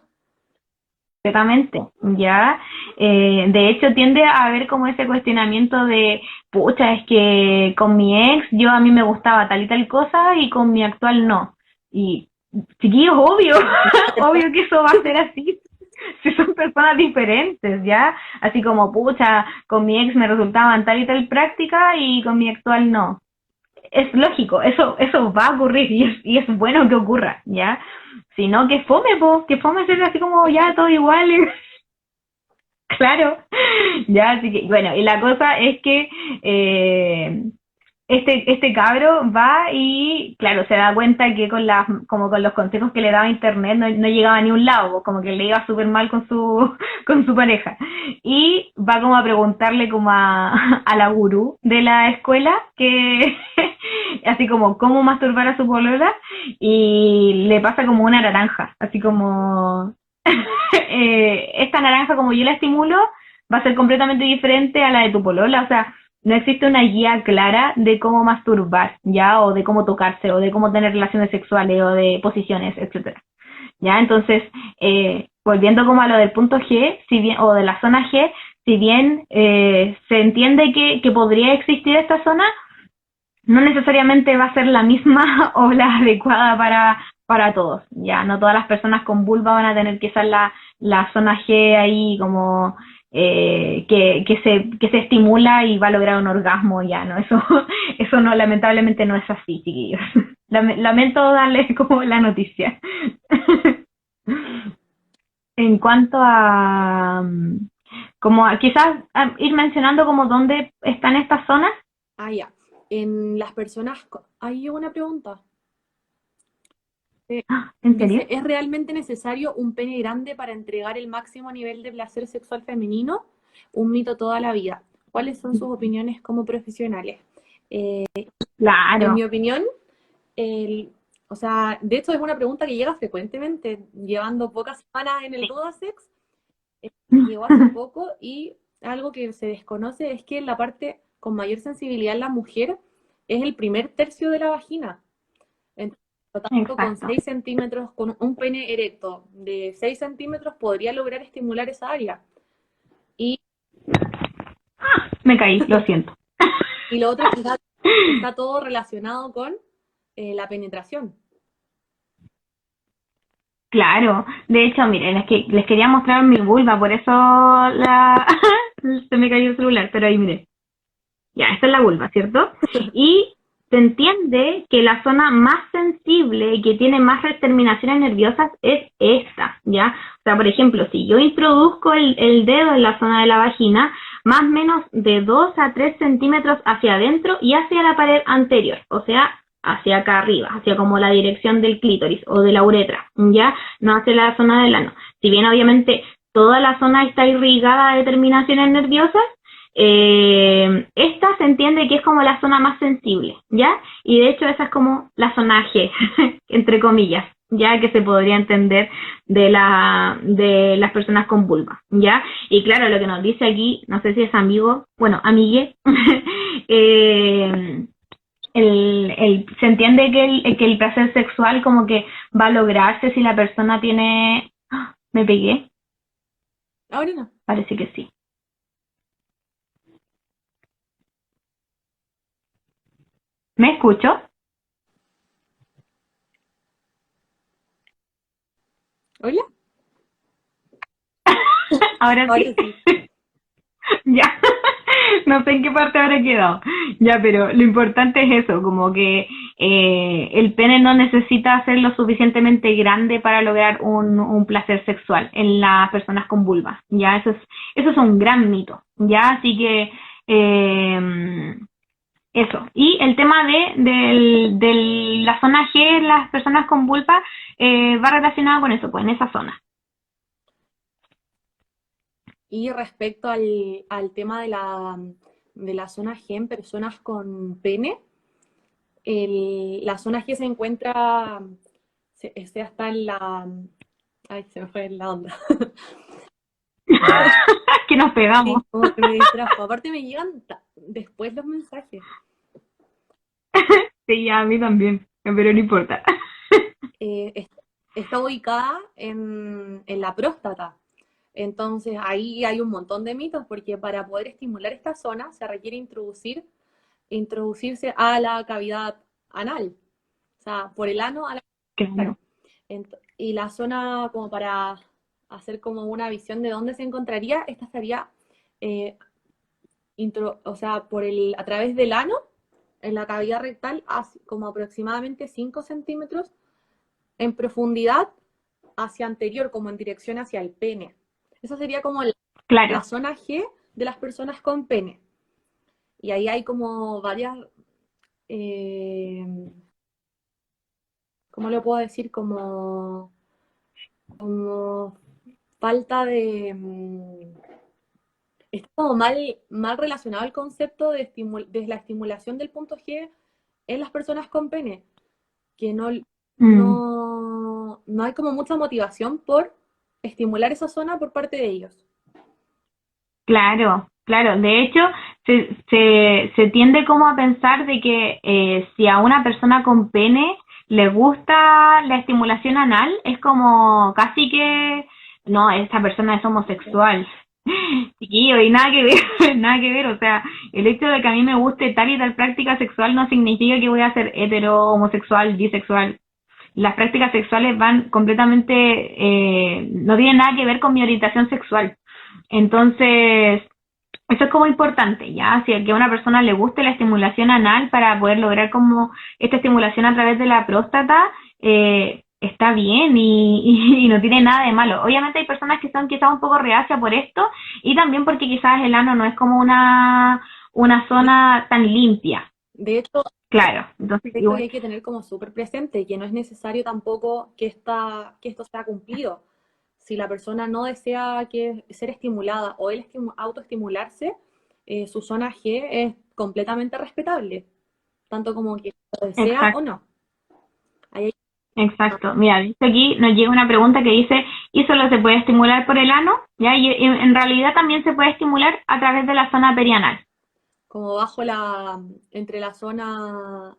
completamente, ¿ya? De hecho, tiende a haber como ese cuestionamiento de, pucha, es que con mi ex yo a mí me gustaba tal y tal cosa y con mi actual no. Y, chiquillos, obvio, obvio que eso va a ser así. Si son personas diferentes, ¿ya? Así como, pucha, con mi ex me resultaban tal y tal práctica y con mi actual no. Es lógico, eso va a ocurrir y es bueno que ocurra, ¿ya? Si no, que fome, po, que fome ser así como ya todo igual. Claro, ya, así que, bueno, y la cosa es que este cabro va y, claro, se da cuenta que como con los consejos que le daba internet no llegaba a ni un lado, pues, como que le iba súper mal con con su pareja. Y va como a preguntarle como a la gurú de la escuela que, así como, cómo masturbar a su polola, y le pasa como una naranja, así como, esta naranja como yo la estimulo va a ser completamente diferente a la de tu polola, o sea, no existe una guía clara de cómo masturbar, ¿ya? O de cómo tocarse, o de cómo tener relaciones sexuales, o de posiciones, etcétera. ¿Ya? Entonces, volviendo como a lo del punto G, si bien, o de la zona G, si bien se entiende que podría existir esta zona, no necesariamente va a ser la misma o la adecuada para todos. Ya, no todas las personas con vulva van a tener quizás la zona G ahí como que se estimula y va a lograr un orgasmo, ya, ¿no? Eso no, lamentablemente no es así, chiquillos. Lamento darles como la noticia. En cuanto a, como quizás ir mencionando como dónde están estas zonas. Ah, ya. En las personas, hay una pregunta. ¿En Dice, serio? ¿es realmente necesario un pene grande para entregar el máximo nivel de placer sexual femenino? Un mito toda la vida. ¿Cuáles son sus opiniones como profesionales? En mi Claro. opinión, o sea, de hecho es una pregunta que llega frecuentemente, llevando pocas semanas en el Dudasex, llegó hace poco y algo que se desconoce es que la parte con mayor sensibilidad en la mujer es el primer tercio de la vagina. Entonces, por lo tanto, con Exacto. 6 centímetros, con un pene erecto de 6 centímetros, podría lograr estimular esa área. Y, Me caí, lo siento. y lo otro es que está todo relacionado con la penetración. Claro. De hecho, miren, es que les quería mostrar mi vulva, por eso se me cayó el celular, pero ahí miren. Ya, esta es la vulva, ¿cierto? Y se entiende que la zona más sensible y que tiene más terminaciones nerviosas es esta, ¿ya? O sea, por ejemplo, si yo introduzco el dedo en la zona de la vagina, más o menos de 2 a 3 centímetros hacia adentro y hacia la pared anterior, o sea, hacia acá arriba, hacia como la dirección del clítoris o de la uretra, ¿ya? No hacia la zona del ano. Si bien obviamente toda la zona está irrigada de terminaciones nerviosas, esta se entiende que es como la zona más sensible, ¿ya? Y de hecho esa es como la zona G, entre comillas, ya que se podría entender de las personas con vulva, ¿ya? Y claro, lo que nos dice aquí, no sé si es amigo, bueno, amigue, eh, se entiende que el placer sexual como que va a lograrse si la persona tiene... ¡Ah! ¿Me pegué? Ahora no. Parece que sí. ¿Me escucho? ¿Hola? Ahora Ahora sí. sí. Ya, no sé en qué parte habrá quedado. Ya, pero lo importante es eso, como que el pene no necesita ser lo suficientemente grande para lograr un placer sexual en las personas con vulva. Ya, eso es un gran mito. Ya, así que eso. Y el tema de la zona G, las personas con vulva, va relacionado con eso, pues en esa zona. Y respecto al tema de la zona G en personas con pene, la zona G se encuentra, está en Ay, se me fue la onda. Que nos Sí, pegamos. como que me distrajo. Aparte me llegan después los mensajes. Sí, ya a mí también, pero no importa. Eh, es- Está ubicada en la próstata. Entonces ahí hay un montón de mitos porque para poder estimular esta zona se requiere introducirse a la cavidad anal. O sea, por el ano a la Claro, claro. Y la zona, como para hacer como una visión de dónde se encontraría, esta estaría, eh, o sea, a través del ano, en la cavidad rectal, como aproximadamente 5 centímetros en profundidad hacia anterior, como en dirección hacia el pene. Esa sería como la claro. zona G de las personas con pene. Y ahí hay como varias, eh, ¿cómo lo puedo decir? Como falta de... está como mal relacionado el concepto de la estimulación del punto G en las personas con pene, que Mm, no hay como mucha motivación por estimular esa zona por parte de ellos. claro, claro. De hecho, se tiende como a pensar de que si a una persona con pene le gusta la estimulación anal, es como casi que, no, esta persona es homosexual. Chiquillo, y nada que ver, nada que ver. O sea, el hecho de que a mí me guste tal y tal práctica sexual no significa que voy a ser hetero, homosexual, bisexual. Las prácticas sexuales van completamente, no tienen nada que ver con mi orientación sexual. Entonces, eso es como importante, ¿ya? Si a que a una persona le guste la estimulación anal para poder lograr como esta estimulación a través de la próstata, está bien y no tiene nada de malo. Obviamente hay personas que son quizás un poco reacias por esto y también porque quizás el ano no es como una zona tan limpia, De hecho, claro. Entonces, aspecto que igual, hay que tener como súper presente, que no es necesario tampoco que esto sea cumplido. Si la persona no desea ser estimulada o él autoestimularse, su zona G es completamente respetable, tanto como que lo desea o exacto. no. Ahí hay- Exacto. Mira, dice aquí, nos llega una pregunta que dice, ¿y solo se puede estimular por el ano? ¿Ya? Y en realidad también se puede estimular a través de la zona perianal, como entre la zona,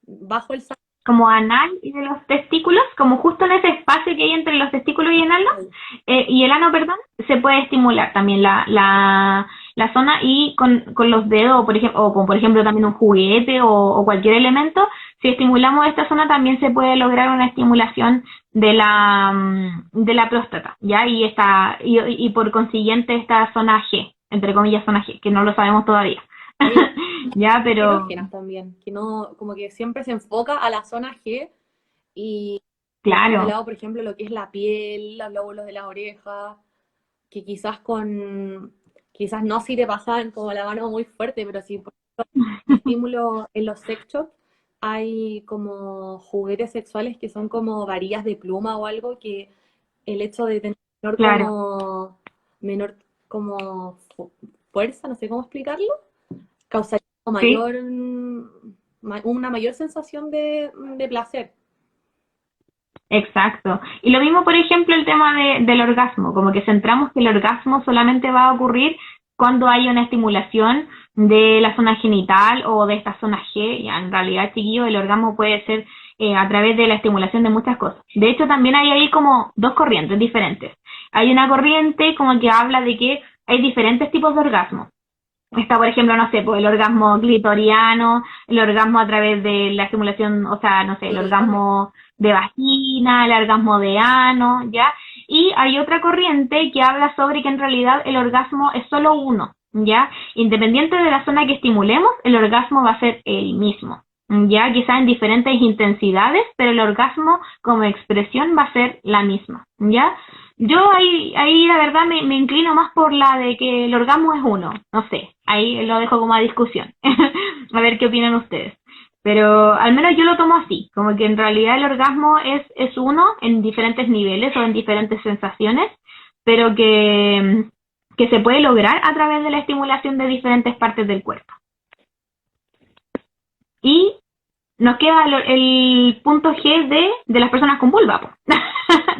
bajo el como anal y de los testículos, como justo en ese espacio que hay entre los testículos sacral. y el ano, perdón, se puede estimular también la zona y con los dedos, por ejemplo, o con, por ejemplo, también un juguete o cualquier elemento, si estimulamos esta zona también se puede lograr una estimulación de la próstata, ¿ya? Y por consiguiente esta zona G, entre comillas zona G, que no lo sabemos todavía. Hay Ya, pero erógenas también, que no, como que siempre se enfoca a la zona G y deja de claro, lado, por ejemplo, lo que es la piel, los lóbulos de la oreja, que quizás no si te pasan como la mano muy fuerte, pero sí, por ejemplo, estímulo en los sex shops, hay como juguetes sexuales que son como varillas de pluma o algo que el hecho de tener claro, menor como fuerza, no sé cómo explicarlo, causaría como sí. una mayor sensación de placer. Exacto. Y lo mismo, por ejemplo, el tema del orgasmo, como que centramos que el orgasmo solamente va a ocurrir cuando hay una estimulación de la zona genital o de esta zona G. Ya, en realidad, chiquillo, el orgasmo puede ser a través de la estimulación de muchas cosas. De hecho, también hay ahí como dos corrientes diferentes. Hay una corriente como que habla de que hay diferentes tipos de orgasmo. Está, por ejemplo, no sé, pues el orgasmo clitoriano, el orgasmo a través de la estimulación, o sea, no sé, el Totalmente. orgasmo de vagina, el orgasmo de ano, ¿ya? Y hay otra corriente que habla sobre que en realidad el orgasmo es solo uno, ¿ya? Independiente de la zona que estimulemos, el orgasmo va a ser el mismo, ¿ya? Quizá en diferentes intensidades, pero el orgasmo como expresión va a ser la misma, ¿ya? Yo ahí la verdad me inclino más por la de que el orgasmo es uno, no sé, ahí lo dejo como a discusión, a ver qué opinan ustedes. Pero al menos yo lo tomo así, como que en realidad el orgasmo es uno en diferentes niveles o en diferentes sensaciones, pero que se puede lograr a través de la estimulación de diferentes partes del cuerpo. Y nos queda el punto G de las personas con vulva, po.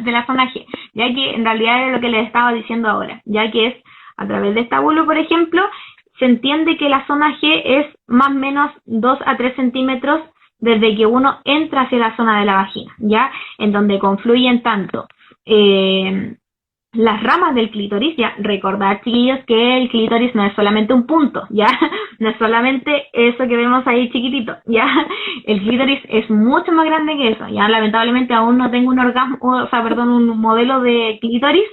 de la zona G, ya que en realidad es lo que les estaba diciendo ahora, ya que es a través de esta bulo, por ejemplo, se entiende que la zona G es más o menos 2 a 3 centímetros desde que uno entra hacia la zona de la vagina, ¿ya? En donde confluyen tanto las ramas del clítoris, ya, recordad, chiquillos, que el clítoris no es solamente un punto, ya, no es solamente eso que vemos ahí chiquitito, ya, el clítoris es mucho más grande que eso, ya, lamentablemente aún no tengo un orgasmo, o sea, perdón, un modelo de clítoris,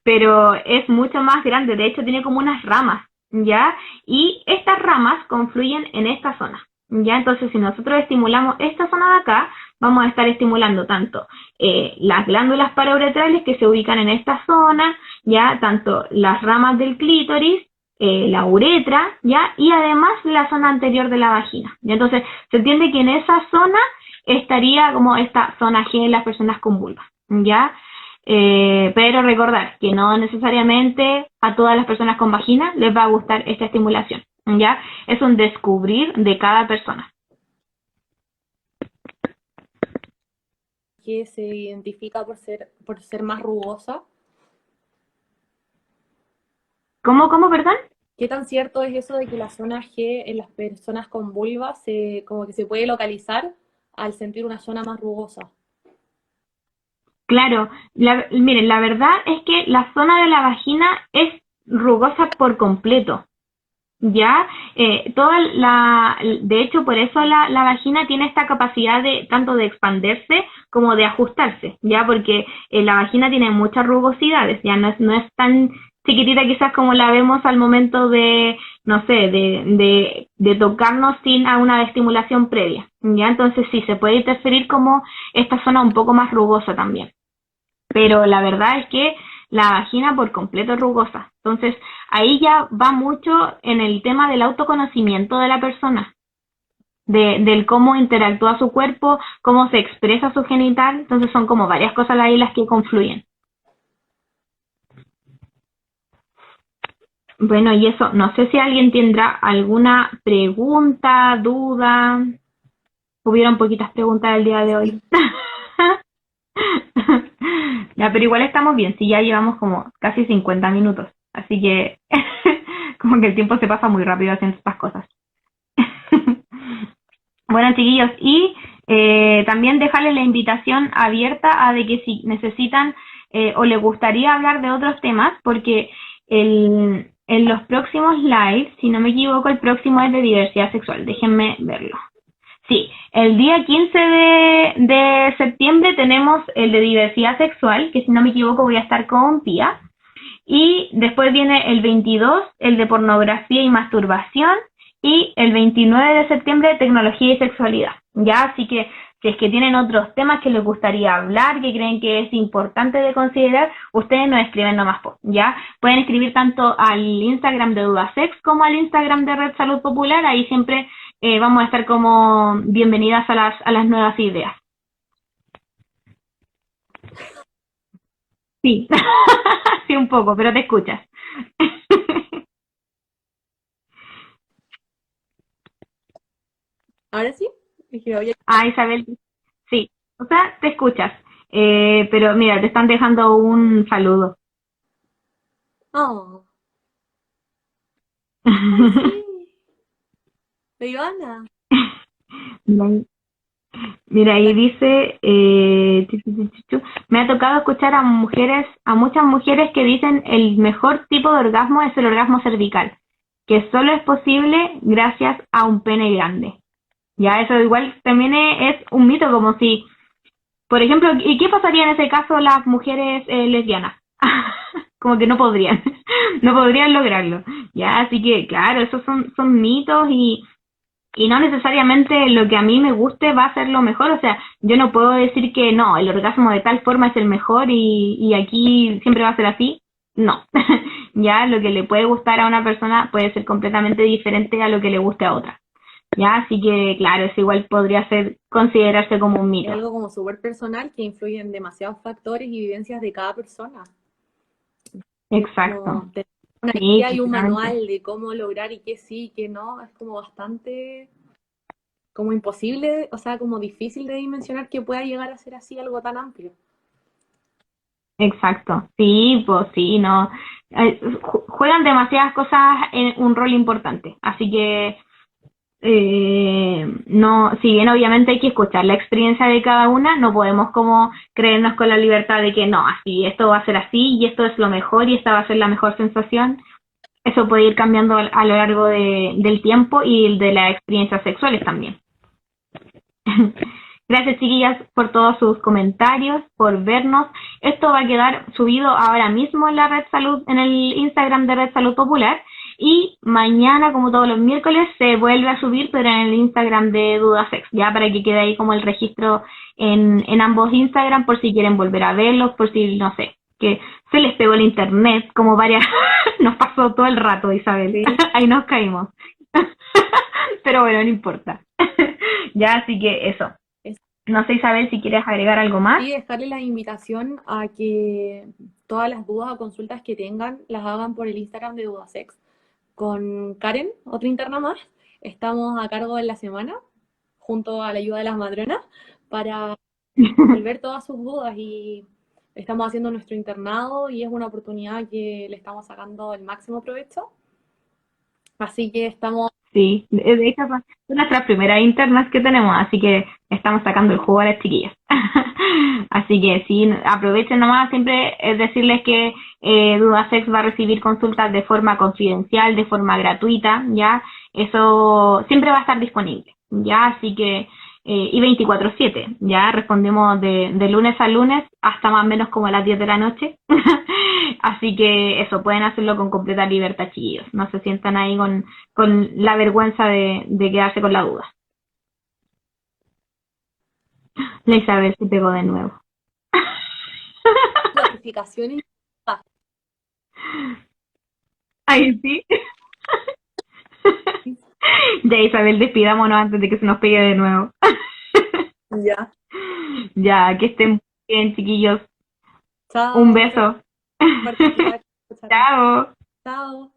pero es mucho más grande, de hecho tiene como unas ramas, ya, y estas ramas confluyen en esta zona, ya, entonces si nosotros estimulamos esta zona de acá, vamos a estar estimulando tanto las glándulas parauretrales que se ubican en esta zona, ya tanto las ramas del clítoris, la uretra, ya, y además la zona anterior de la vagina. ¿Ya? Entonces, se entiende que en esa zona estaría como esta zona G en las personas con vulva, ¿ya? Pero recordar que no necesariamente a todas las personas con vagina les va a gustar esta estimulación, ¿ya? Es un descubrir de cada persona. Que se identifica por ser más rugosa. ¿Cómo, perdón? ¿Qué tan cierto es eso de que la zona G en las personas con vulva como que se puede localizar al sentir una zona más rugosa? Claro, miren, la verdad es que la zona de la vagina es rugosa por completo, ¿ya? De hecho, por eso la vagina tiene esta capacidad de tanto de expandirse como de ajustarse, ¿ya? Porque la vagina tiene muchas rugosidades, ya no es tan chiquitita quizás como la vemos al momento de, no sé, de tocarnos sin a una estimulación previa, ¿ya? Entonces sí, se puede interferir como esta zona un poco más rugosa también. Pero la verdad es que la vagina por completo es rugosa. Entonces, ahí ya va mucho en el tema del autoconocimiento de la persona, del cómo interactúa su cuerpo, cómo se expresa su genital. Entonces, son como varias cosas ahí las que confluyen. Bueno, y eso, no sé si alguien tendrá alguna pregunta, duda. Hubieron poquitas preguntas el día de hoy. Ya, pero igual estamos bien, si ya llevamos como casi 50 minutos, así que como que el tiempo se pasa muy rápido haciendo estas cosas. Bueno, chiquillos, y también dejarles la invitación abierta a de que si necesitan o les gustaría hablar de otros temas, porque en los próximos lives, si no me equivoco, el próximo es de diversidad sexual, déjenme verlo. Sí, el día 15 de septiembre tenemos el de diversidad sexual, que si no me equivoco voy a estar con Pía. Y después viene el 22, el de pornografía y masturbación. Y el 29 de septiembre, tecnología y sexualidad. Ya, así que si es que tienen otros temas que les gustaría hablar, que creen que es importante de considerar, ustedes nos escriben nomás, ¿ya? Pueden escribir tanto al Instagram de Dudasex como al Instagram de Red Salud Popular, ahí siempre vamos a estar como bienvenidas a las nuevas ideas. Sí, sí un poco, pero te escuchas. ¿Ahora sí? Dije, oye, Ah, Isabel, sí, o sea, te escuchas. Pero mira, te están dejando un saludo. oh, ay, sí, de Ivana. Mira, ahí La- dice, me ha tocado escuchar a muchas mujeres que dicen el mejor tipo de orgasmo es el orgasmo cervical, que solo es posible gracias a un pene grande. Ya, eso igual también es un mito, como si, por ejemplo, ¿y qué pasaría en ese caso las mujeres lesbianas? Como que no podrían, no podrían lograrlo. Ya, así que, claro, esos son mitos y no necesariamente lo que a mí me guste va a ser lo mejor, o sea, yo no puedo decir que no, el orgasmo de tal forma es el mejor y aquí siempre va a ser así, no, ya lo que le puede gustar a una persona puede ser completamente diferente a lo que le guste a otra, ya, así que claro, eso igual podría ser, considerarse como un Es mito. algo como súper personal que influye en demasiados factores y vivencias de cada persona. Exacto, Como tener una sí, guía y un completamente. manual de cómo lograr y qué sí y qué no, es como bastante, como imposible, o sea, como difícil de dimensionar que pueda llegar a ser así algo tan amplio. Exacto, sí, pues sí, no. Juegan demasiadas cosas en un rol importante, así que no, si bien obviamente hay que escuchar la experiencia de cada una, no podemos como creernos con la libertad de que no, así, esto va a ser así y esto es lo mejor y esta va a ser la mejor sensación. Eso puede ir cambiando a lo largo del tiempo y de las experiencias sexuales también. Gracias, chiquillas, por todos sus comentarios, por vernos. Esto va a quedar subido ahora mismo en la Red Salud, en el Instagram de Red Salud Popular. Y mañana, como todos los miércoles, se vuelve a subir, pero en el Instagram de Dudasex, ya para que quede ahí como el registro en ambos Instagram, por si quieren volver a verlos, por si, no sé, que se les pegó el internet, como varias, nos pasó todo el rato, Isabel. Sí. Ahí nos caímos. Pero bueno, no importa. Ya, así que eso. No sé, Isabel, si quieres agregar algo más. Y dejarle la invitación a que todas las dudas o consultas que tengan las hagan por el Instagram de Dudasex. Con Karen, otra interna más, estamos a cargo de la semana, junto a la ayuda de las matronas, para resolver todas sus dudas y estamos haciendo nuestro internado y es una oportunidad que le estamos sacando el máximo provecho. Así que estamos... Sí, de hecho son nuestras primeras internas que tenemos, así que estamos sacando el jugo a las chiquillas. Así que sí, aprovechen nomás, siempre es decirles que Dudasex va a recibir consultas de forma confidencial, de forma gratuita, ¿ya? Eso siempre va a estar disponible, ¿ya? Así que, y 24/7, ¿ya? Respondemos de lunes a lunes hasta más o menos como a las 10 de la noche. Así que eso, pueden hacerlo con completa libertad, chiquillos. No se sientan ahí con la vergüenza de quedarse con la duda. La Isabel se pegó de nuevo. Notificaciones. Ahí sí. Ya, Isabel, despidámonos antes de que se nos pegue de nuevo. Ya. Ya, que estén bien, chiquillos. Un Chao. beso. Participar. Chao. Chao.